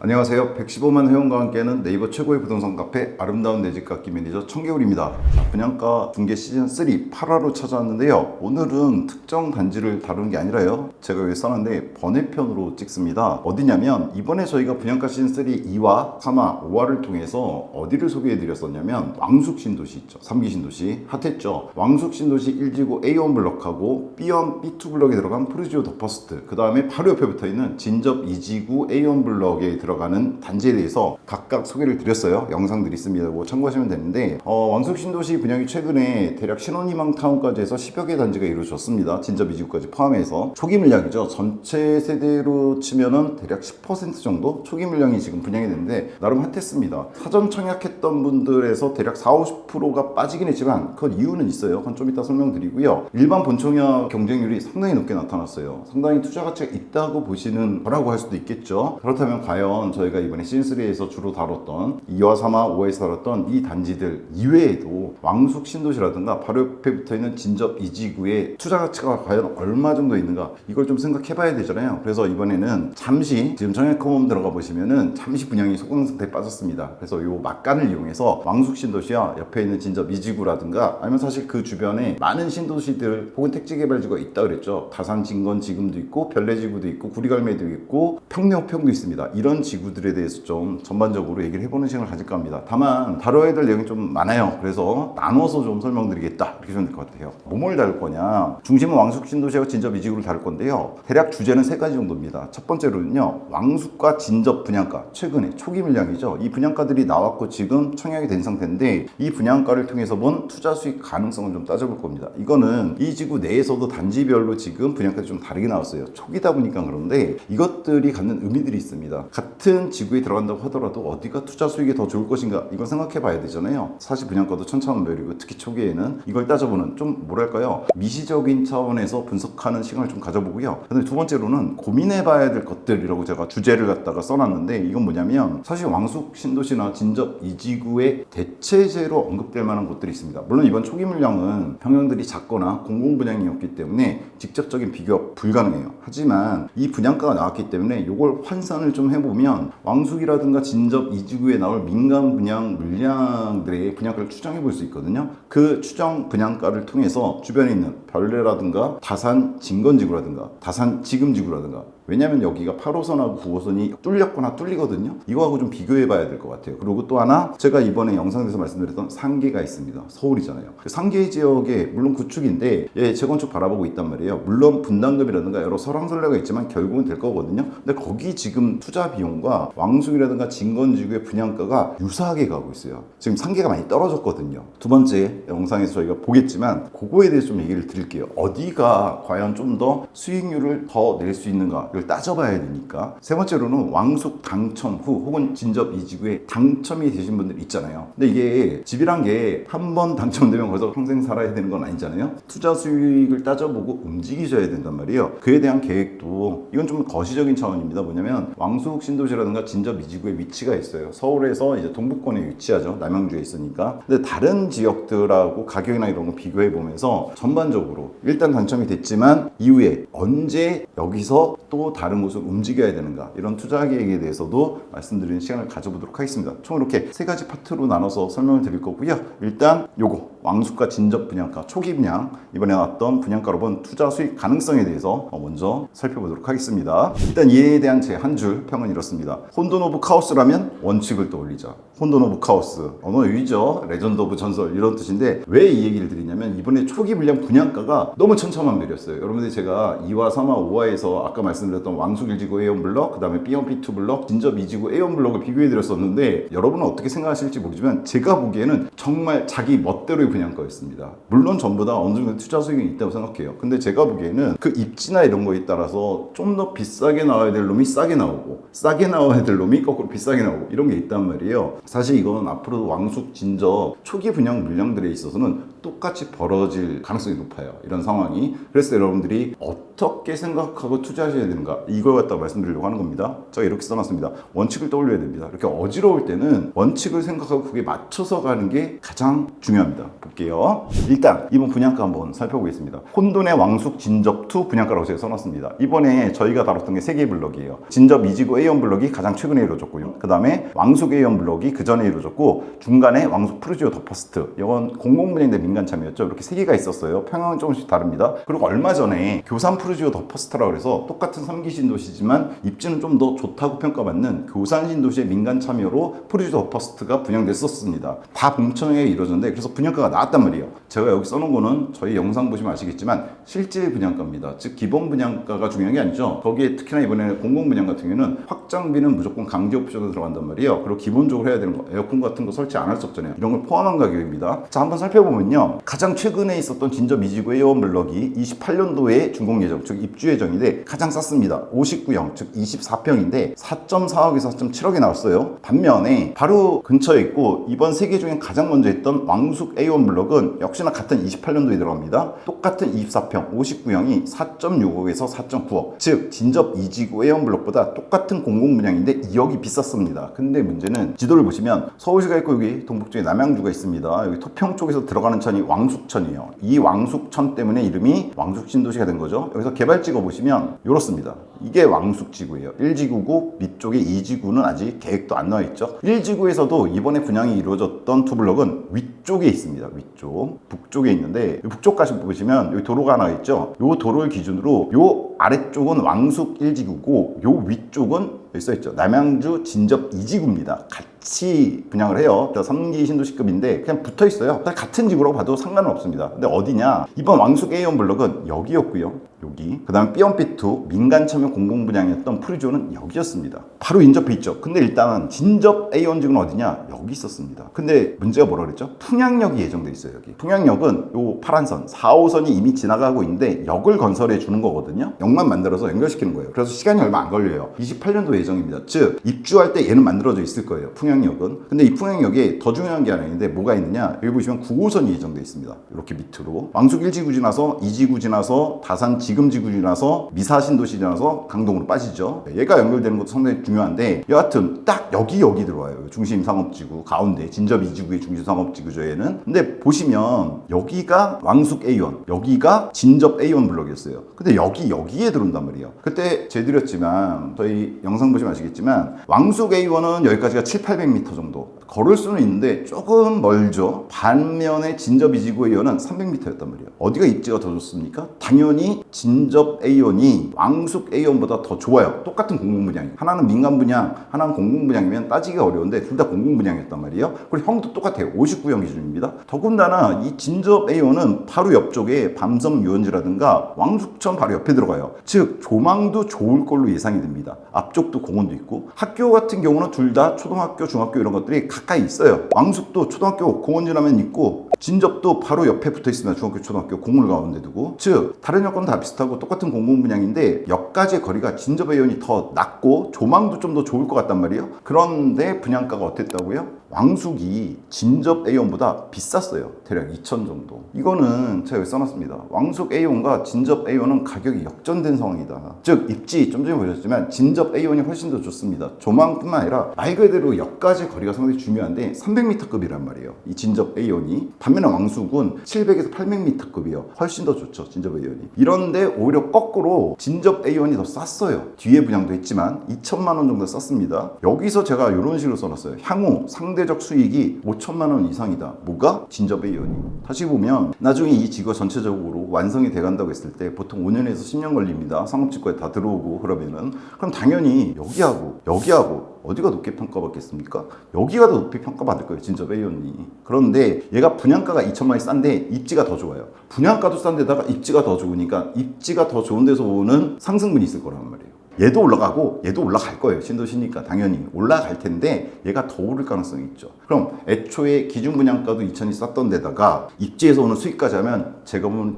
안녕하세요. 115만 회원과 함께하는 네이버 최고의 부동산 카페 아름다운 내 집 갖기 매니저 청개울입니다. 분양가 중개 시즌 3 8화로 찾아왔는데요. 오늘은 특정 단지를 다루는 게 아니라요. 제가 여기 써놨는데 번외편으로 찍습니다. 어디냐면 이번에 저희가 분양가 시즌 3 2화, 3화, 5화를 통해서 어디를 소개해 드렸었냐면 왕숙 신도시 있죠. 3기 신도시 핫했죠. 왕숙 신도시 1지구 A1 블럭하고 B1, B2 블럭에 들어간 프루지오 더 퍼스트, 그 다음에 바로 옆에 붙어 있는 진접 2지구 A1 블럭에 들어가는 단지에 대해서 각각 소개를 드렸어요. 영상들이 있습니다. 뭐 참고하시면 되는데 왕숙 신도시 분양이 최근에 대략 신혼희망 타운까지 해서 10여 개 단지가 이루어졌습니다. 진접 2지구까지 포함해서 초기 물량이죠. 전체 세대로 치면은 대략 10% 정도 초기 물량이 지금 분양이 되는데 나름 핫했습니다. 사전 청약했던 분들에서 대략 40-50%가 빠지긴 했지만 그 이유는 있어요. 그건 좀 이따 설명드리고요. 일반 본청약 경쟁률이 상당히 높게 나타났어요. 상당히 투자 가치가 있다고 보시는 거라고 할 수도 있겠죠. 그렇다면 과연 저희가 이번에 시즌3에서 주로 다뤘던 2화, 3화, 5화에서 다뤘던 이 단지들 이외에도 왕숙 신도시라든가 바로 옆에 붙어있는 진접 2지구의 투자 가치가 과연 얼마 정도 있는가, 이걸 좀 생각해 봐야 되잖아요. 그래서 이번에는 잠시 지금 청약홈 들어가 보시면은 잠시 분양이 소강 상태에 빠졌습니다. 그래서 요 막간을 이용해서 왕숙 신도시와 옆에 있는 진접 2지구라든가 아니면 사실 그 주변에 많은 신도시들 혹은 택지개발지구가 있다 그랬죠. 다산 진건 지금도 있고 별내지구도 있고 구리갈매도 있고 평내호평도 있습니다. 이런 지구들에 대해서 좀 전반적으로 얘기를 해보는 시간을 가질까 합니다. 다만 다뤄야 될 내용이 좀 많아요. 그래서 나눠서 좀 설명드리겠다, 이렇게 좀 될 것 같아요. 뭐뭘 다룰 거냐, 중심은 왕숙 신도시와 진접 2지구를 다룰 건데요. 대략 주제는 세 가지 정도입니다. 첫 번째로는요, 왕숙과 진접 분양가, 최근에 초기 물량이죠. 이 분양가들이 나왔고 지금 청약이 된 상태인데 이 분양가를 통해서 본 투자 수익 가능성을 좀 따져볼 겁니다. 이거는 이 지구 내에서도 단지별로 지금 분양가가 좀 다르게 나왔어요. 초기다 보니까. 그런데 이것들이 갖는 의미들이 있습니다. 같은 지구에 들어간다고 하더라도 어디가 투자 수익이 더 좋을 것인가, 이걸 생각해 봐야 되잖아요. 사실 분양가도 천차만별이고 특히 초기에는 이걸 따져보는 좀 뭐랄까요, 미시적인 차원에서 분석하는 시간을 좀 가져보고요. 근데 두 번째로는 고민해 봐야 될 것들이라고 제가 주제를 갖다가 써놨는데, 이건 뭐냐면 사실 왕숙 신도시나 진접 2지구의 대체제로 언급될 만한 곳들이 있습니다. 물론 이번 초기 물량은 평형들이 작거나 공공 분양이었기 때문에 직접적인 비교가 불가능해요. 하지만 이 분양가가 나왔기 때문에 이걸 환산을 좀 해보면 왕숙이라든가 진접 2지구에 나올 민간 분양 물량들의 분양가를 추정해 볼 수 있거든요. 그 추정 분양가를 통해서 주변에 있는 별내라든가 다산 진건지구라든가 다산 지금지구라든가, 왜냐면 여기가 8호선하고 9호선이 뚫렸거나 뚫리거든요. 이거하고 좀 비교해 봐야 될 것 같아요. 그리고 또 하나, 제가 이번에 영상에서 말씀드렸던 상계가 있습니다. 서울이잖아요. 그 상계 지역에 물론 구축인데 재건축 바라보고 있단 말이에요. 물론 분담금이라든가 여러 설왕설래가 있지만 결국은 될 거거든요. 근데 거기 지금 투자 비용과 왕숙이라든가 진건지구의 분양가가 유사하게 가고 있어요. 지금 상계가 많이 떨어졌거든요. 두 번째 영상에서 저희가 보겠지만 그거에 대해서 좀 얘기를 드릴게요. 어디가 과연 좀 더 수익률을 더 낼 수 있는가, 이걸 따져봐야 되니까. 세 번째로는 왕숙 당첨 후 혹은 진접 2지구에 당첨이 되신 분들 있잖아요. 근데 이게 집이란 게 한 번 당첨되면 거기서 평생 살아야 되는 건 아니잖아요. 투자 수익을 따져보고 움직이셔야 된단 말이에요. 그에 대한 계획도, 이건 좀 거시적인 차원입니다. 뭐냐면 왕숙 신도시라든가 진접 2지구의 위치가 있어요. 서울에서 이제 동북권에 위치하죠. 남양주에 있으니까. 근데 다른 지역들하고 가격이나 이런 거 비교해 보면서 전반적으로 일단 당첨이 됐지만 이후에 언제 여기서 또 다른 곳을 움직여야 되는가, 이런 투자 계획에 대해서도 말씀드리는 시간을 가져보도록 하겠습니다. 총 이렇게 세 가지 파트로 나눠서 설명을 드릴 거고요. 일단 요거 왕숙과 진접 분양가, 초기 분양, 이번에 나왔던 분양가로 본 투자 수익 가능성에 대해서 먼저 살펴보도록 하겠습니다. 일단 이에 대한 제 한 줄 평은 이렇습니다. 혼돈 오브 카오스라면 원칙을 떠올리자. 혼돈 오브 카오스, 언어 유희죠. 레전드 오브 전설, 이런 뜻인데 왜 이 얘기를 드리냐면 이번에 초기 물량 분양가가 너무 천차만별이었어요. 여러분들이 제가 2화, 3화, 5화에서 아까 말씀드렸던 왕숙 1지구 A1 블럭, 그 다음에 B1, B2 블럭, 진접 2지구 A1 블럭을 비교해 드렸었는데 여러분은 어떻게 생각하실지 모르지만 제가 보기에는 정말 자기 멋대로의 분양가였습니다. 물론 전부 다 어느 정도 투자 수익이 있다고 생각해요. 근데 제가 보기에는 그 입지나 이런 거에 따라서 좀 더 비싸게 나와야 될 놈이 싸게 나오고 싸게 나와야 될 놈이 거꾸로 비싸게 나오고, 이런 게 있단 말이에요. 사실 이건 앞으로 왕숙 진접 초기 분양 물량들에 있어서는 똑같이 벌어질 가능성이 높아요. 이런 상황이. 그래서 여러분들이 어떻게 생각하고 투자하셔야 되는가 이걸 갖다가 말씀드리려고 하는 겁니다. 제가 이렇게 써놨습니다. 원칙을 떠올려야 됩니다. 이렇게 어지러울 때는 원칙을 생각하고 그게 맞춰서 가는 게 가장 중요합니다. 볼게요. 일단 이번 분양가 한번 살펴보겠습니다. 혼돈의 왕숙 진접2 분양가라고 제가 써놨습니다. 이번에 저희가 다뤘던 게 3개의 블럭이에요. 진접 이지구 A1 블럭이 가장 최근에 이루어졌고요. 그 다음에 왕숙 A1 블럭이 그 전에 이루어졌고 중간에 왕숙 푸르지오 더 퍼스트, 이건 공공분양인데 민간 참여였죠. 이렇게 3개가 있었어요. 평형은 조금씩 다릅니다. 그리고 얼마 전에 교산 푸르지오 더 퍼스트라고 해서 똑같은 3기 신도시지만 입지는 좀 더 좋다고 평가받는 교산 신도시의 민간 참여로 푸르지오 더 퍼스트가 분양됐었습니다. 다 봉천에 이루어졌는데 그래서 분양가가 나왔단 말이에요. 제가 여기 써놓은 거는 저희 영상 보시면 아시겠지만 실질 분양가입니다. 즉 기본 분양가가 중요한 게 아니죠. 거기에 특히나 이번에 공공분양 같은 경우에는 확장비는 무조건 강제 옵션으로 들어간단 말이에요. 그리고 기본적으로 해야 되는 거 에어컨 같은 거 설치 안 할 수 없잖아요. 이런 걸 포함한 가격입니다. 자, 한번 살펴보면요. 가장 최근에 있었던 진접 이지구 A1 블럭이 28년도에 준공 예정, 즉 입주 예정인데 가장 쌌습니다. 59형, 즉 24평인데 4.4억에서 4.7억에 나왔어요. 반면에 바로 근처에 있고 이번 3개 중에 가장 먼저 했던 왕숙 A1 블럭은 역시나 같은 28년도에 들어갑니다. 똑같은 24평, 59형이 4.6억에서 4.9억, 즉 진접 이지구 A1 블럭보다 똑같은 공공분양인데 2억이 비쌌습니다. 근데 문제는 지도를 보시면 서울시가 있고 여기 동북쪽에 남양주가 있습니다. 여기 토평 쪽에서 들어가는 천이 왕숙천이에요. 이 왕숙천 때문에 이름이 왕숙신도시가 된 거죠. 여기서 개발지구 보시면 이렇습니다. 이게 왕숙지구예요. 1지구고 밑쪽에 2지구는 아직 계획도 안 나와 있죠. 1지구에서도 이번에 분양이 이루어졌던 두 블럭은 위쪽에 있습니다. 위쪽. 북쪽에 있는데 북쪽까지 보시면 여기 도로가 하나 있죠. 이 도로를 기준으로 이 아래쪽은 왕숙 1지구고 이 위쪽은 여기 써있죠. 남양주 진접 2지구입니다. 같이 분양을 해요. 3기 신도시급인데 그냥 붙어 있어요. 같은 지구라고 봐도 상관은 없습니다. 근데 어디냐? 이번 왕숙 A1 블럭은 여기였고요. 여기. 그 다음에 B1, B2 민간 참여 공공분양이었던 프리조는 여기였습니다. 바로 인접해 있죠. 근데 일단 진접 A1 지구는 어디냐? 여기 있었습니다. 근데 문제가 뭐라 그랬죠? 풍양역이 예정돼 있어요. 여기. 풍양역은 요 파란선 4호선이 이미 지나가고 있는데 역을 건설해 주는 거거든요. 역만 만들어서 연결시키는 거예요. 그래서 시간이 얼마 안 걸려요. 28년도 예정입니다. 즉 입주할 때 얘는 만들어져 있을 거예요. 풍양역은. 근데 이 풍양역에 더 중요한 게 하나 있는데 뭐가 있느냐? 여기 보시면 9호선이 예정돼 있습니다. 이렇게 밑으로. 왕숙 1지구 지나서 2지구 지나서 다산 지금 지구 지나서 미사 신도시 지나서 강동으로 빠지죠. 얘가 연결되는 것도 상당히 중요한데 여하튼 딱 여기 들어와요. 중심 상업지구 가운데 진접 2지구의 중심 상업지구죠. 얘는. 근데 보시면 여기가 왕숙 A1, 여기가 진접 A1 블럭이었어요. 근데 여기에 들어온단 말이에요. 그때 제드렸지만 저희 영상 보시면 아시겠지만 왕숙 A1은 여기까지가 700-800m 정도 걸을 수는 있는데 조금 멀죠. 반면에 진접 이지구 A1은 300m였단 말이에요. 어디가 입지가 더 좋습니까? 당연히 진접 A1이 왕숙 A1보다 더 좋아요. 똑같은 공공분양이. 하나는 민간 분양, 하나는 공공분양이면 따지기가 어려운데 둘 다 공공분양이었단 말이에요. 그리고 형도 똑같아요. 59형 기준입니다. 더군다나 이 진접 A1은 바로 옆쪽에 밤섬 유원지라든가 왕숙천 바로 옆에 들어가요. 즉 조망도 좋을 걸로 예상이 됩니다. 앞쪽도 공원도 있고 학교 같은 경우는 둘 다 초등학교, 중학교 이런 것들이 가까이 있어요. 왕숙도 초등학교 공원 지나면 있고 진접도 바로 옆에 붙어 있습니다. 중학교, 초등학교 공원을 가운데 두고. 즉 다른 여건은 다 비슷하고 똑같은 공공분양인데 역까지의 거리가 진접 A1이 더 낮고 조망도 좀 더 좋을 것 같단 말이에요. 그런데 분양가가 어땠다고요? 왕숙이 진접 A1보다 비쌌어요. 대략 2천 정도. 이거는 제가 여기 써놨습니다. 왕숙 A1과 진접 A1은 가격이 역전된 상황이다. 즉 입지 좀 전에 보셨지만 진접 A1이 훨씬 더 좋습니다. 조망뿐만 아니라 말 그대로 역까지 거리가 상당히 중요한데 300m급이란 말이에요. 이 진접 A1이. 반면에 왕숙은 700에서 800m급이에요. 훨씬 더 좋죠. 진접 A1이. 이런데 오히려 거꾸로 진접 A1이 더 쌌어요. 뒤에 분양도 했지만 2천만 원 정도 쌌습니다. 여기서 제가 이런 식으로 써놨어요. 향후 상대적 수익이 5천만 원 이상이다. 뭐가? 진접 A1이. 다시 보면 나중에 이 지구가 전체적으로 완성이 돼간다고 했을 때 보통 5년에서 10년 걸립니다. 상업지구에 다 들어오고 그러면은. 그럼 당연히 여기하고 어디가 높게 평가받겠습니까? 여기가 더 높게 평가받을 거예요. 진접 A1이. 그런데 얘가 분양가가 2천만 원이 싼데 입지가 더 좋아요. 분양가도 싼 데다가 입지가 더 좋으니까 입지가 더 좋은 데서 오는 상승분이 있을 거란 말이에요. 얘도 올라가고 얘도 올라갈 거예요. 신도시니까 당연히 올라갈 텐데 얘가 더 오를 가능성이 있죠. 그럼 애초에 기준 분양가도 2천이 쌌던 데다가 입지에서 오는 수익까지 하면 제가 보면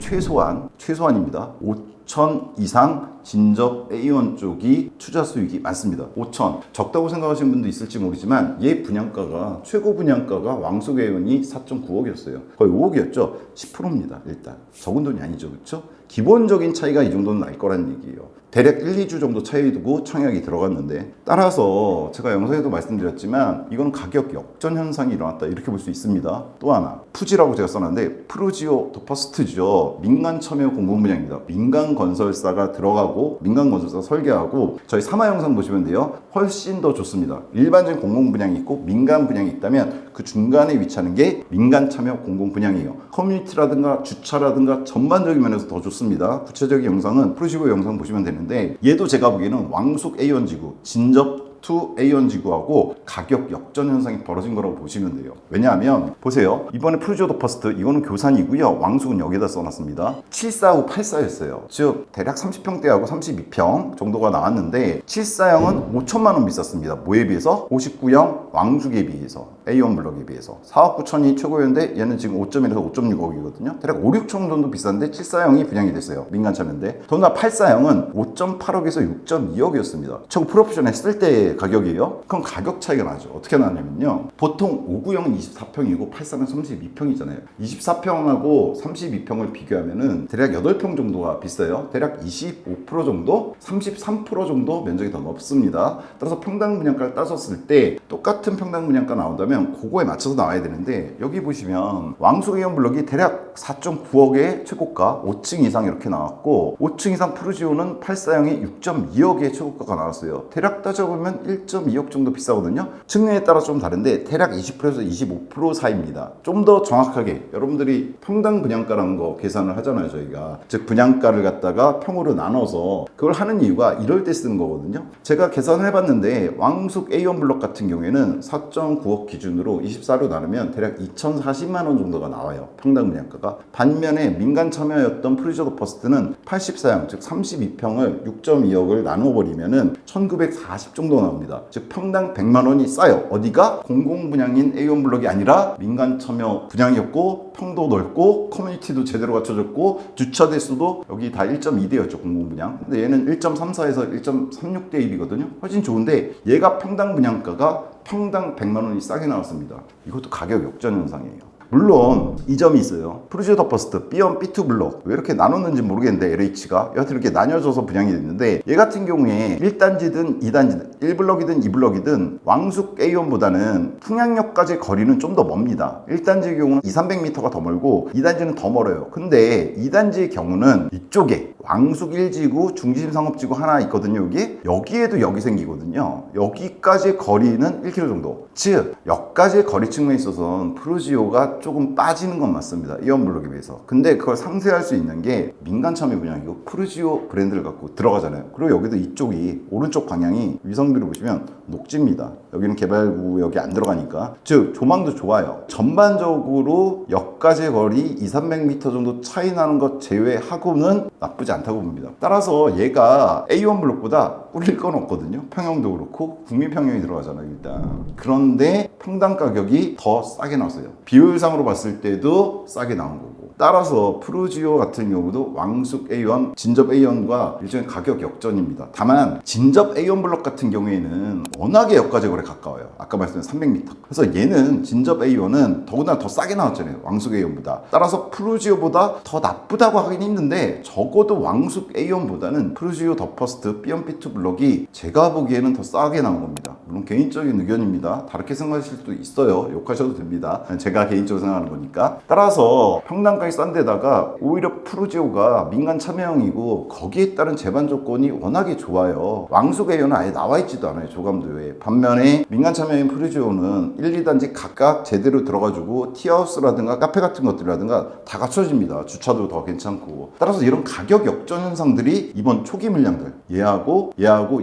최소한입니다. 5천 이상 진접 A1 쪽이 투자 수익이 많습니다. 5천. 적다고 생각하시는 분도 있을지 모르지만 얘 분양가가 최고 분양가가 왕숙 A1이 4.9억이었어요. 거의 5억이었죠. 10%입니다. 일단 적은 돈이 아니죠, 그렇죠? 기본적인 차이가 이 정도는 날 거란 얘기예요. 대략 1, 2주 정도 차이 두고 청약이 들어갔는데, 따라서 제가 영상에도 말씀드렸지만 이건 가격 역전 현상이 일어났다 이렇게 볼 수 있습니다. 또 하나, 푸지라고 제가 써놨는데 프루지오 더 퍼스트죠. 민간 참여 공공 분양입니다. 민간 건설사가 들어가고 민간 건설사 설계하고, 저희 3화 영상 보시면 돼요. 훨씬 더 좋습니다. 일반적인 공공 분양이 있고 민간 분양이 있다면 그 중간에 위치하는 게 민간 참여 공공 분양이에요. 커뮤니티라든가 주차라든가 전반적인 면에서 더 좋습니다. 구체적인 영상은 프루지오 영상 보시면 되는데, 얘도 제가 보기에는 왕숙 A1 지구, 진접 to A1 지구하고 가격 역전 현상이 벌어진 거라고 보시면 돼요. 왜냐하면 보세요. 이번에 프루지오 더 퍼스트 이거는 교산이고요. 왕숙은 여기다 써놨습니다. 74후 84였어요. 즉 대략 30평대하고 32평 정도가 나왔는데 74형은 5천만 원 비쌌습니다. 뭐에 비해서? 59형 왕숙에 비해서, A1 블럭에 비해서 4억 9천이 최고였는데 얘는 지금 5.1에서 5.6억이거든요. 대략 5, 6천 정도 비싼데 74형이 분양이 됐어요. 민간 참여인데. 더구나 84형은 5.8억에서 6.2억이었습니다. 최고 풀옵션 했을 때 가격이에요. 그럼 가격 차이가 나죠. 어떻게 나냐면요. 보통 59형은 24평이고 84는 32평이잖아요. 24평하고 32평을 비교하면은 대략 8평 정도가 비싸요. 대략 25% 정도, 33% 정도 면적이 더 높습니다. 따라서 평당 분양가를 따졌을 때 똑같은 평당 분양가 나온다면 그거에 맞춰서 나와야 되는데, 여기 보시면 왕숙 A1 블럭이 대략 4.9억의 최고가, 5층 이상 이렇게 나왔고 5층 이상 프루지오는 84형이 6.2억의 최고가가 나왔어요. 대략 따져보면 1.2억 정도 비싸거든요. 층에 따라 좀 다른데 대략 20%에서 25% 사이입니다. 좀 더 정확하게 여러분들이 평당 분양가라는 거 계산을 하잖아요, 저희가. 즉 분양가를 갖다가 평으로 나눠서 그걸 하는 이유가 이럴 때 쓰는 거거든요. 제가 계산을 해봤는데 왕숙 A1 블럭 같은 경우에는 4.9억 기준으로 24로 나누면 대략 2,040만 원 정도가 나와요, 평당 분양가가. 반면에 민간 참여였던 프루지오 더 퍼스트는 84형, 즉 32평을 6.2억을 나눠버리면은 1,940 정도 나옵니다. 즉 평당 100만 원이 싸요. 어디가? 공공 분양인 A1 블럭이 아니라 민간 참여 분양이었고, 평도 넓고 커뮤니티도 제대로 갖춰졌고 주차 대수도 여기 다 1.2대였죠, 공공 분양. 근데 얘는 1.34에서 1.36대 1이거든요. 훨씬 좋은데 얘가 평당 분양가가 평당 100만 원이 싸게 나왔습니다. 이것도 가격 역전 현상이에요. 물론 이 점이 있어요. 프루지오 더 퍼스트 B1, B2 블록 왜 이렇게 나눴는지 모르겠는데 LH가 여하튼 이렇게 나뉘어져서 분양이 됐는데, 얘 같은 경우에 1단지든 2단지든 1블럭이든 2블럭이든 왕숙 A1보다는 풍량역까지 거리는 좀 더 멉니다. 1단지의 경우는 200-300m가 더 멀고 2단지는 더 멀어요. 근데 2단지의 경우는 이쪽에 왕숙 1지구 중심 상업지구 하나 있거든요. 여기에도 역이 생기거든요. 여기까지 거리는 1km 정도. 즉 역까지의 거리 측면에 있어서는 프루지오가 조금 빠지는 건 맞습니다, A1 블록에 비해서. 근데 그걸 상쇄할 수 있는 게 민간 참여 분양이고 프루지오 브랜드를 갖고 들어가잖아요. 그리고 여기도 이쪽이 오른쪽 방향이 위성비로 보시면 녹지입니다. 여기는 개발구역이 안 들어가니까. 즉 조망도 좋아요. 전반적으로 역까지의 거리 200-300m 정도 차이 나는 것 제외하고는 나쁘지 않다고 봅니다. 따라서 얘가 A1 블록보다 꿀릴 건 없거든요. 평형도 그렇고 국민평형이 들어가잖아요, 일단. 그런데 평당 가격이 더 싸게 나왔어요. 비율상으로 봤을 때도 싸게 나온 거고. 따라서 프루지오 같은 경우도 왕숙 A1, 진접 A1과 일종의 가격 역전입니다. 다만 진접 A1 블록 같은 경우에는 워낙에 역까지 거래 가까워요. 아까 말씀드린 300m. 그래서 얘는 진접 A1은 더구나 더 싸게 나왔잖아요, 왕숙 A1보다. 따라서 프루지오보다 더 나쁘다고 하긴 힘든데 적어도 왕숙 A1보다는 프루지오 더 퍼스트 B1, B2 블록이 제가 보기에는 더 싸게 나온 겁니다. 물론 개인적인 의견입니다. 다르게 생각하실 수도 있어요. 욕하셔도 됩니다. 제가 개인적으로 생각하는 거니까. 따라서 평당가격이 싼 데다가 오히려 프루지오가 민간 참여형이고 거기에 따른 제반 조건이 워낙에 좋아요. 왕숙 A1은 아예 나와 있지도 않아요, 조감도에. 반면에 민간 참여형 프루지오는 1, 2단지 각각 제대로 들어가지고 티하우스라든가 카페 같은 것들이라든가 다 갖춰집니다. 주차도 더 괜찮고. 따라서 이런 가격 역전 현상들이 이번 초기 물량들, 얘하고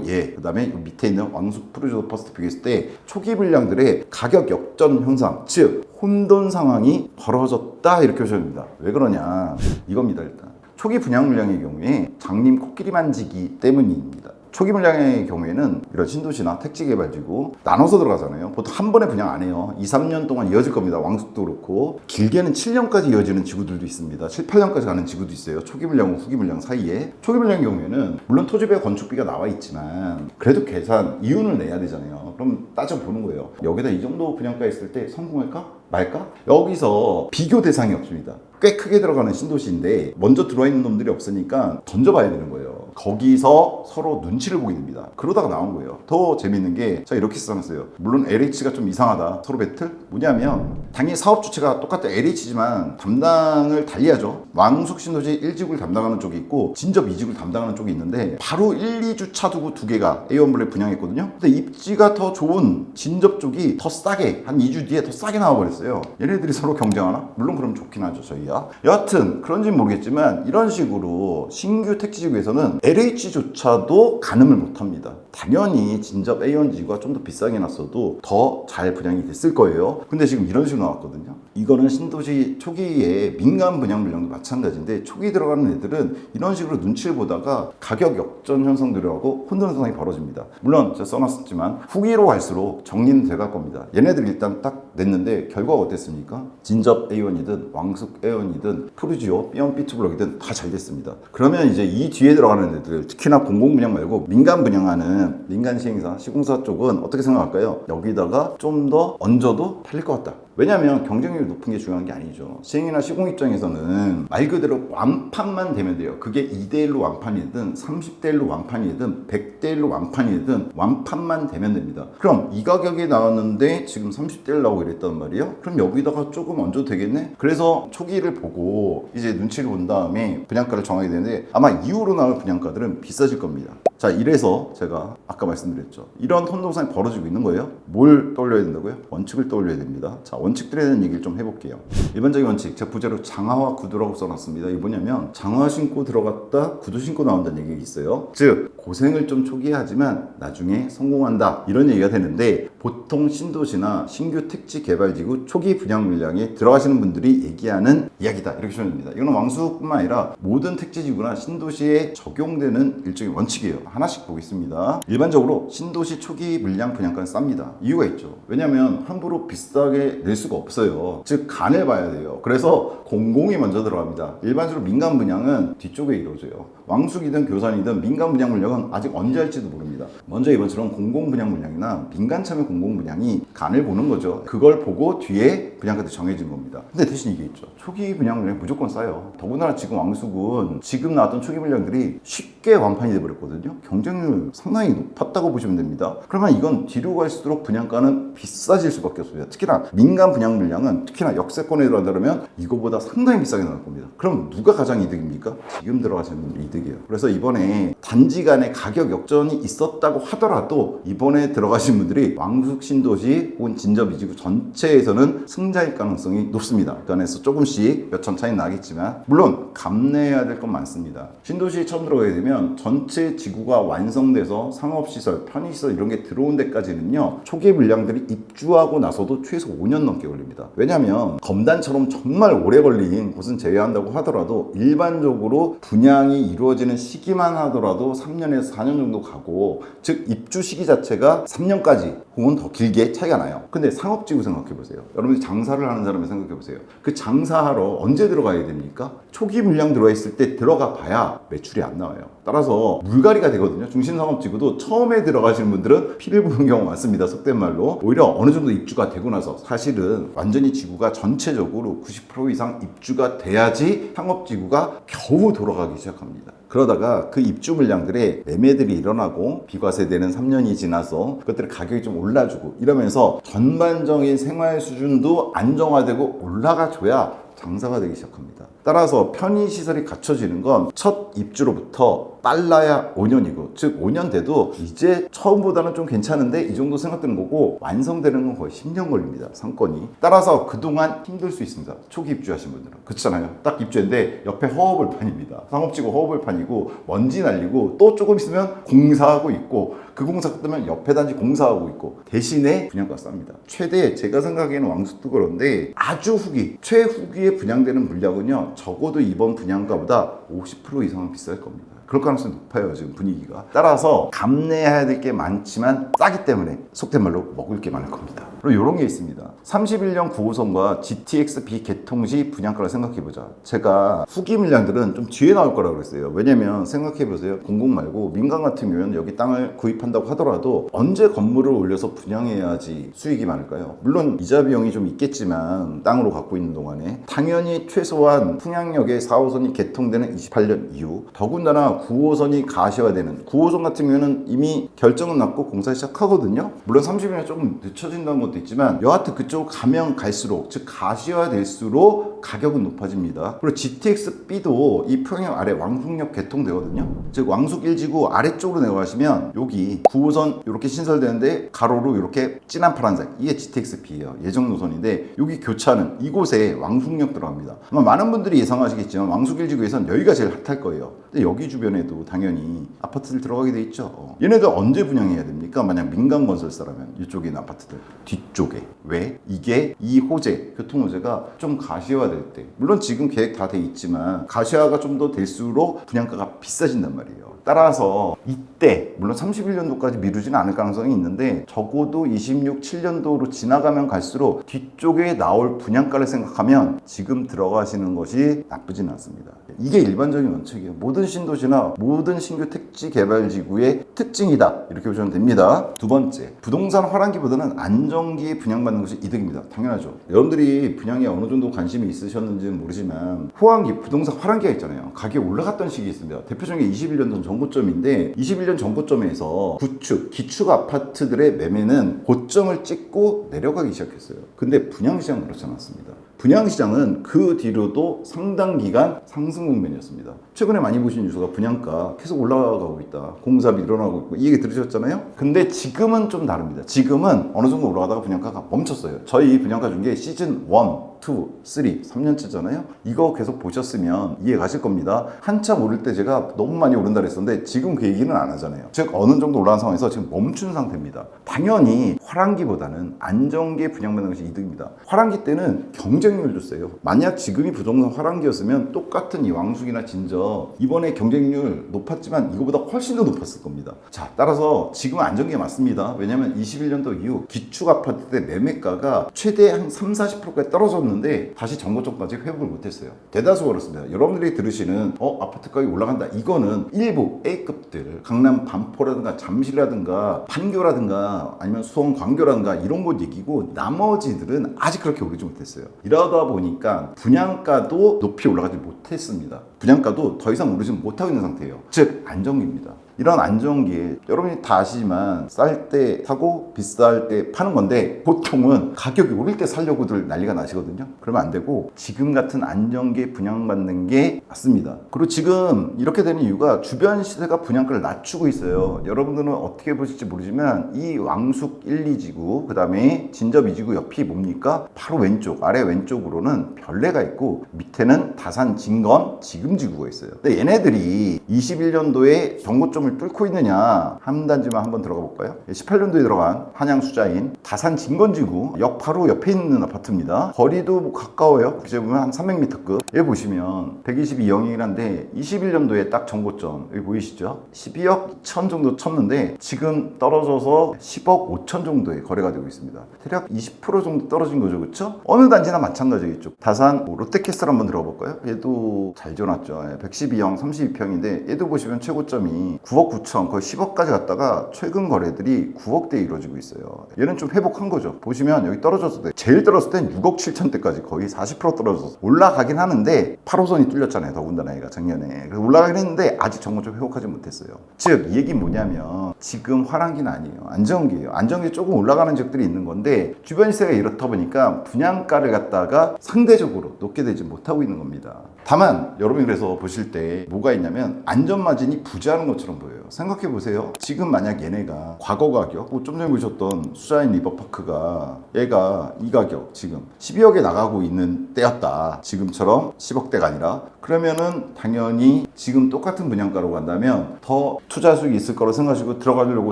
얘, 그 다음에 밑에 있는 왕숙 프루지오 퍼스트 비교했을 때 초기 물량들의 가격 역전 현상, 즉 혼돈 상황이 벌어졌다, 이렇게 보셔야 됩니다. 왜 그러냐 이겁니다. 일단 초기 분양 물량의 경우에 장님 코끼리 만지기 때문입니다. 초기 물량의 경우에는 이런 신도시나 택지개발지구 나눠서 들어가잖아요. 보통 한 번에 분양 안 해요. 2, 3년 동안 이어질 겁니다. 왕숙도 그렇고 길게는 7년까지 이어지는 지구들도 있습니다. 7, 8년까지 가는 지구도 있어요. 초기 물량과 후기 물량 사이에. 초기 물량의 경우에는 물론 토지배 건축비가 나와 있지만 그래도 계산 이윤을 내야 되잖아요. 그럼 따져보는 거예요. 여기다 이 정도 분양가 있을 때 성공할까? 말까? 여기서 비교 대상이 없습니다. 꽤 크게 들어가는 신도시인데 먼저 들어와 있는 놈들이 없으니까 던져봐야 되는 거예요. 거기서 서로 눈치를 보게 됩니다. 그러다가 나온 거예요. 더 재밌는 게 제가 이렇게 써놨어요. 물론 LH가 좀 이상하다. 서로 배틀? 뭐냐면 당연히 사업 주체가 똑같은 LH지만 담당을 달리하죠. 왕숙 신도시 1지구를 담당하는 쪽이 있고 진접 2지구를 담당하는 쪽이 있는데 바로 1, 2주차 두고 두 개가 A1 블랙 분양했거든요. 근데 입지가 더 좋은 진접 쪽이 더 싸게 한 2주 뒤에 더 싸게 나와버렸어요. 얘네들이 서로 경쟁하나? 물론 그럼 좋긴 하죠 저희야. 여하튼 그런지는 모르겠지만 이런 식으로 신규 택지지구에서는 LH조차도 가늠을 못합니다. 당연히 진접 A1지구가 좀 더 비싸게 났어도 더 잘 분양이 됐을 거예요. 근데 지금 이런 식으로 나왔거든요. 이거는 신도시 초기에 민간 분양 물량도 마찬가지인데 초기 들어가는 애들은 이런 식으로 눈치를 보다가 가격 역전 현상들하고 혼돈 현상이 벌어집니다. 물론 제가 써놨지만 후기로 갈수록 정리는 돼갈 겁니다. 얘네들 일단 딱 냈는데 결과가 어땠습니까? 진접 A1이든 왕숙 A1이든 푸르지오, B1, B2 블럭이든 다 잘 됐습니다. 그러면 이제 이 뒤에 들어가는 애들 특히나 공공분양 말고 민간 분양하는 민간 시행사, 시공사 쪽은 어떻게 생각할까요? 여기다가 좀 더 얹어도 팔릴 것 같다. 왜냐하면 경쟁률이 높은 게 중요한 게 아니죠. 시행이나 시공 입장에서는 말 그대로 완판만 되면 돼요. 그게 2대1로 완판이든 30대1로 완판이든 100대1로 완판이든 완판만 되면 됩니다. 그럼 이 가격에 나왔는데 지금 30대1 나오고 이랬단 말이에요. 그럼 여기다가 조금 얹어도 되겠네? 그래서 초기를 보고 이제 눈치를 본 다음에 분양가를 정하게 되는데 아마 이후로 나올 분양가들은 비싸질 겁니다. 자, 이래서 제가 아까 말씀드렸죠. 이런 혼동상이 벌어지고 있는 거예요. 뭘 떠올려야 된다고요? 원칙을 떠올려야 됩니다. 자, 원칙들에 대한 얘기를 좀 해볼게요. 일반적인 원칙, 제가 부제로 장화와 구두라고 써놨습니다. 이게 뭐냐면 장화 신고 들어갔다 구두 신고 나온다는 얘기가 있어요. 즉 고생을 좀 초기에 하지만 나중에 성공한다 이런 얘기가 되는데 보통 신도시나 신규 택지 개발지구 초기 분양 물량에 들어가시는 분들이 얘기하는 이야기다 이렇게 표현합니다. 이거는 왕수뿐만 아니라 모든 택지지구나 신도시에 적용되는 일종의 원칙이에요. 하나씩 보겠습니다. 일반적으로 신도시 초기 물량 분양가는 쌉니다. 이유가 있죠. 왜냐하면 함부로 비싸게 낼 수가 없어요. 즉 간을 봐야 돼요. 그래서 공공이 먼저 들어갑니다. 일반적으로 민간 분양은 뒤쪽에 이루어져요. 왕숙이든 교산이든 민간 분양 물량은 아직 언제 할지도 모릅니다. 먼저 이번처럼 공공 분양 물량이나 민간 참여 공공 분양이 간을 보는 거죠. 그걸 보고 뒤에 분양가도 정해진 겁니다. 근데 대신 이게 있죠. 초기 분양 물량이 무조건 싸요. 더군다나 지금 왕숙은 지금 나왔던 초기 물량들이 쉽게 완판이 돼버렸거든요. 경쟁률 상당히 높았다고 보시면 됩니다. 그러면 이건 뒤로 갈수록 분양가는 비싸질 수밖에 없습니다. 특히나 민간 분양 물량은 특히나 역세권에 들어간다면 이거보다 상당히 비싸게 나올 겁니다. 그럼 누가 가장 이득입니까? 지금 들어가시는 분들이 이득이에요. 그래서 이번에 단지간에 가격 역전이 있었다고 하더라도 이번에 들어가신 분들이 왕숙 신도시 혹은 진접 이지구 전체에서는 승자일 가능성이 높습니다. 그 안에서 조금씩 몇 천 차이 나겠지만 물론 감내해야 될 건 많습니다. 신도시에 처음 들어가게 되면 전체 지구가 완성돼서 상업시설, 편의시설 이런 게 들어온 데까지는요 초기 물량들이 입주하고 나서도 최소 5년 넘게 걸립니다. 왜냐하면 검단처럼 정말 오래 걸린 곳은 제외한다고 하더라도 일반적으로 분양이 이루어지는 시기만 하더라도 3년에서 4년 정도 가고 즉 입주 시기 자체가 3년까지 혹은 더 길게 차이가 나요. 근데 상업지구 생각해보세요. 여러분이 장사를 하는 사람을 생각해보세요. 그 장사하러 언제 들어가야 됩니까? 초기 물량 들어와 있을 때 들어가 봐야 매출이 안 나와요. 따라서 물갈이가 되거든요. 중심상업지구도 처음에 들어가시는 분들은 피를 보는 경우가 많습니다. 속된 말로. 오히려 어느 정도 입주가 되고 나서 사실은 완전히 지구가 전체적으로 90% 이상 입주가 돼야지 상업지구가 겨우 돌아가기 시작합니다. 그러다가 그 입주 물량들의 매매들이 일어나고 비과세되는 3년이 지나서 그것들의 가격이 좀 올라주고 이러면서 전반적인 생활 수준도 안정화되고 올라가줘야 장사가 되기 시작합니다. 따라서 편의시설이 갖춰지는 건 첫 입주로부터 빨라야 5년이고 즉 5년 돼도 이제 처음보다는 좀 괜찮은데 이 정도 생각되는 거고 완성되는 건 거의 10년 걸립니다. 상권이. 따라서 그동안 힘들 수 있습니다. 초기 입주하신 분들은. 그렇잖아요. 딱 입주했는데 옆에 허허벌판입니다. 상업지구 허허벌판이고 먼지 날리고 또 조금 있으면 공사하고 있고 그 공사 끝나면 옆에 단지 공사하고 있고 대신에 분양가 쌉니다. 최대 제가 생각하기에는 왕숙도 그런데 아주 후기 최후기에 분양되는 물량은요 적어도 이번 분양가보다 50% 이상은 비쌀 겁니다. 그럴 가능성이 높아요. 지금 분위기가. 따라서 감내해야 될 게 많지만 싸기 때문에 속된 말로 먹을 게 많을 겁니다. 그리고 이런 게 있습니다. 31년 9호선과 GTX-B 개통 시 분양가를 생각해보자. 제가 후기 물량들은 좀 뒤에 나올 거라고 그랬어요. 왜냐면 생각해보세요. 공공 말고 민간 같은 경우는 여기 땅을 구입한다고 하더라도 언제 건물을 올려서 분양해야지 수익이 많을까요? 물론 이자 비용이 좀 있겠지만 땅으로 갖고 있는 동안에 당연히 최소한 풍양역에 4호선이 개통되는 28년 이후, 더군다나 9호선이 가시화되는, 9호선 같은 경우는 이미 결정은 났고 공사 시작하거든요. 물론 30년이 조금 늦춰진다는 것도 있지만 여하튼 그쪽 가면 갈수록, 즉 가시화될수록 가격은 높아집니다. 그리고 GTX-B도 이 평양 아래 왕숙역 개통되거든요. 즉 왕숙 1지구 아래쪽으로 내려가시면 여기 9호선 이렇게 신설되는데 가로로 이렇게 진한 파란색, 이게 GTX-B예요. 예정 노선인데 여기 교차는 이곳에 왕숙역 들어갑니다. 아마 많은 분들이 예상하시겠지만 왕숙 1지구에선 여기가 제일 핫할 거예요. 근데 여기 주변에도 당연히 아파트들 들어가게 돼 있죠. 얘네들 언제 분양해야 됩니까? 만약 민간 건설사라면 이쪽에 있는 아파트들 뒤쪽에. 왜? 이게 이 호재, 교통 호재가 좀 가시화될 때, 물론 지금 계획 다 돼 있지만 가시화가 좀 더 될수록 분양가가 비싸진단 말이에요. 따라서 이때 물론 31년도까지 미루지는 않을 가능성이 있는데 적어도 26, 7년도로 지나가면 갈수록 뒤쪽에 나올 분양가를 생각하면 지금 들어가시는 것이 나쁘지는 않습니다. 이게 일반적인 원칙이에요. 모든 신도시나 모든 신규 택지 개발 지구의 특징이다, 이렇게 보시면 됩니다. 두 번째, 부동산 화랑기보다는 안정기에 분양받는 것이 이득입니다. 당연하죠. 여러분들이 분양에 어느 정도 관심이 있으셨는지는 모르지만 호황기, 부동산 화랑기가 있잖아요. 가격이 올라갔던 시기 있습니다. 대표적인 게 21년 전 정고점인데 21년 정고점에서 구축, 기축 아파트들의 매매는 고점을 찍고 내려가기 시작했어요. 근데 분양시장은 그렇지 않았습니다. 분양시장은 그 뒤로도 상당 기간 상승 국면이었습니다. 최근에 많이 보신 뉴스가 분양가 계속 올라가고 있다, 공사비 일어나고 있고, 이 얘기 들으셨잖아요. 근데 지금은 좀 다릅니다. 지금은 어느 정도 올라가다가 분양가가 멈췄어요. 저희 분양가 중에 시즌 1, 2, 3, 3년째잖아요. 이거 계속 보셨으면 이해 가실 겁니다. 한참 오를 때 제가 너무 많이 오른다 그랬었는데 지금 그 얘기는 안 하잖아요. 즉 어느 정도 올라간 상황에서 지금 멈춘 상태입니다. 당연히 화랑기보다는 안정기에 분양받는 것이 이득입니다. 화랑기 때는 경쟁률도 세요. 만약 지금이 부동산 화랑기였으면 똑같은 이 왕숙이나 진저 이번에 경쟁률 높았지만 이거보다 훨씬 더 높았을 겁니다. 자, 따라서 지금 안정기에 맞습니다. 왜냐하면 21년도 이후 기축 아파트의 매매가가 최대 한 3, 40%까지 떨어졌는데 다시 정고점까지 회복을 못했어요. 대다수가 그렇습니다. 여러분들이 들으시는 아파트 가격이 올라간다, 이거는 일부 A급들, 강남 반포라든가 잠실이라든가 판교라든가 아니면 수원 광교라든가 이런 곳 얘기고, 나머지들은 아직 그렇게 오르지 못했어요. 이러다 보니까 분양가도 높이 올라가지 못했습니다. 분양가도 더 이상 오르지 못하고 있는 상태예요. 즉 안정기입니다. 이런 안정기에 여러분이 다 아시지만 쌀 때 사고 비쌀 때 파는 건데 보통은 가격이 오를 때 살려고들 난리가 나시거든요. 그러면 안 되고 지금 같은 안정기에 분양받는 게 맞습니다. 그리고 지금 이렇게 되는 이유가 주변 시세가 분양가를 낮추고 있어요. 여러분들은 어떻게 보실지 모르지만 이 왕숙 1, 2지구, 그 다음에 진접 2지구 옆이 뭡니까? 바로 왼쪽, 아래 왼쪽으로는 별내가 있고 밑에는 다산, 진건, 지금지구가 있어요. 근데 얘네들이 21년도에 정고점을 뚫고 있느냐, 한 단지만 한번 들어가 볼까요? 18년도에 들어간 한양 수자인 다산 진건지구 역 바로 옆에 있는 아파트입니다. 거리도 가까워요. 이제 보면 한 300m급. 여기 보시면 122영이긴 한데 21년도에 딱 정고점 여기 보이시죠? 12억 2천 정도 쳤는데 지금 떨어져서 10억 5천 정도의 거래가 되고 있습니다. 대략 20% 정도 떨어진 거죠, 그렇죠? 어느 단지나 마찬가지겠죠. 다산 롯데캐슬 한번 들어가 볼까요? 얘도 잘 지어놨죠. 112영 32평인데 얘도 보시면 최고점이 9억 9천, 거의 10억까지 갔다가 최근 거래들이 9억대에 이루어지고 있어요. 얘는 좀 회복한 거죠. 보시면 여기 떨어졌을 때, 제일 떨어졌을 땐 6억 7천대까지 거의 40% 떨어져서 올라가긴 하는데 8호선이 뚫렸잖아요. 더군다나 얘가 작년에. 그래서 올라가긴 했는데 아직 정말 좀 회복하지 못했어요. 즉 이 얘기는 뭐냐면 지금 화랑기는 아니에요. 안정기예요. 안정기 조금 올라가는 지역들이 있는 건데 주변 시세가 이렇다 보니까 분양가를 갖다가 상대적으로 높게 되지 못하고 있는 겁니다. 다만 여러분이 그래서 보실 때 뭐가 있냐면 안전마진이 부재하는 것처럼 보여요. 생각해 보세요. 지금 만약 얘네가 과거 가격, 좀 전에 보셨던 수자인 리버파크가 얘가 이 가격 지금 12억에 나가고 있는 때였다, 지금처럼 10억대가 아니라, 그러면은 당연히 지금 똑같은 분양가로 간다면 더 투자 수익이 있을 거라고 생각하시고 들어가려고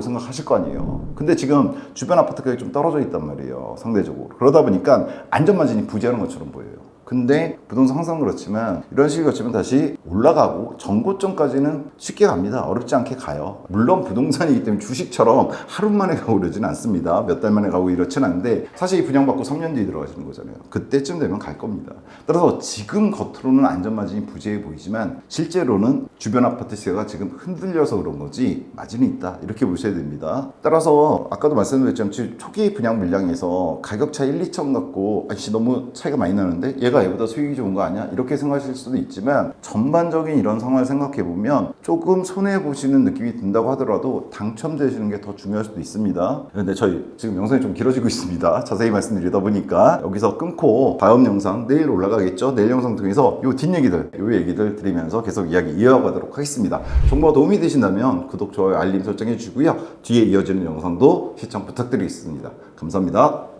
생각하실 거 아니에요. 근데 지금 주변 아파트 가격이 좀 떨어져 있단 말이에요, 상대적으로. 그러다 보니까 안전마진이 부재하는 것처럼 보여요. 근데 부동산 항상 그렇지만 이런 식이 거치면 다시 올라가고 전고점까지는 쉽게 갑니다. 어렵지 않게 가요. 물론 부동산이기 때문에 주식처럼 하루 만에 가고 그러진 않습니다. 몇 달 만에 가고 이렇진 않은데 사실 이 분양받고 3년 뒤에 들어가시는 거잖아요. 그때쯤 되면 갈 겁니다. 따라서 지금 겉으로는 안전마진이 부재해 보이지만 실제로는 주변 아파트 시세가 지금 흔들려서 그런 거지 마진이 있다 이렇게 보셔야 됩니다. 따라서 아까도 말씀드렸지만 초기 분양 물량에서 가격 차 1, 2천 갖고 아씨 너무 차이가 많이 나는데 얘가 얘보다 수익이 좋은 거 아니야? 이렇게 생각하실 수도 있지만 전반적인 이런 상황을 생각해 보면 조금 손해 보시는 느낌이 든다고 하더라도 당첨되시는 게 더 중요할 수도 있습니다. 근데 저희 지금 영상이 좀 길어지고 있습니다. 자세히 말씀드리다 보니까 여기서 끊고 다음 영상 내일 올라가겠죠? 내일 영상 통해서 요 뒷얘기들 요 얘기들 드리면서 계속 이야기 이어가도록 하겠습니다. 정보가 도움이 되신다면 구독, 좋아요, 알림 설정해 주시고요. 뒤에 이어지는 영상도 시청 부탁드리겠습니다. 감사합니다.